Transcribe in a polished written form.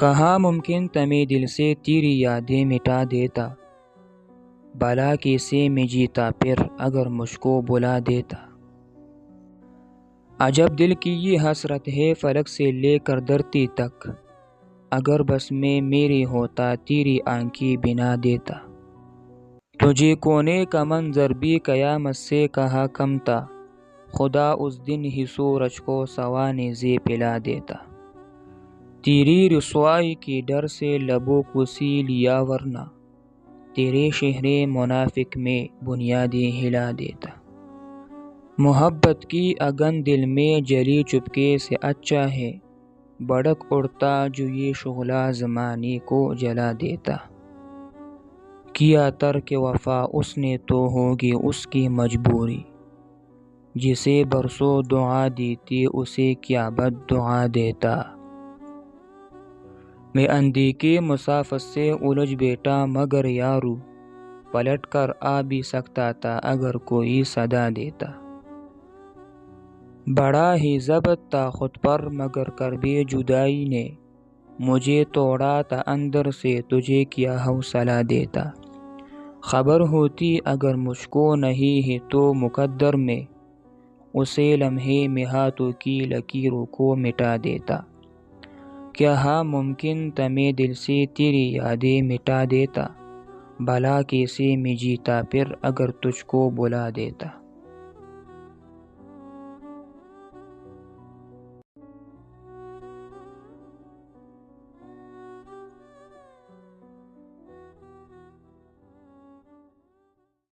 کہاں ممکن تھا میں دل سے تیری یادیں مٹا دیتا، بھلا کیسے میں جیتا پھر اگر مجھ کو بلا دیتا۔ عجب دل کی یہ حسرت ہے فلک سے لے کر دھرتی تک، اگر بس میں میری ہوتا تیری آنکھیں بنا دیتا۔ تجھے کونے کا منظر بھی قیامت سے کہا کم تھا، خدا اس دن ہی سورج کو سوانے سے پلا دیتا۔ تیری رسوائی کی ڈر سے لبوں کو سی لیا ورنہ، تیرے شہر منافق میں بنیادیں ہلا دیتا۔ محبت کی اگن دل میں جلی چپکے سے اچھا ہے، بھڑک اڑتا جو یہ شعلہ زمانے کو جلا دیتا۔ کیا ترک وفا اس نے تو ہوگی اس کی مجبوری، جسے برسوں دعا دی تھی اسے کیا بد دعا دیتا۔ میں اندھی کے مسافت سے الجھ بیٹھا مگر یارو، پلٹ کر آ بھی سکتا تھا اگر کوئی صدا دیتا۔ بڑا ہی ضبط تھا خود پر مگر کربے جدائی نے، مجھے توڑا تھا اندر سے تجھے کیا حوصلہ دیتا۔ خبر ہوتی اگر مجھ کو نہیں ہے تو مقدر میں، اسے لمحے میں ہاتھوں کی لکیروں کو مٹا دیتا۔ کیا ممکن تھا میں دل سے تیری یادیں مٹا دیتا، بھلا کیسے میں جیتا پھر اگر تجھ کو بلا دیتا۔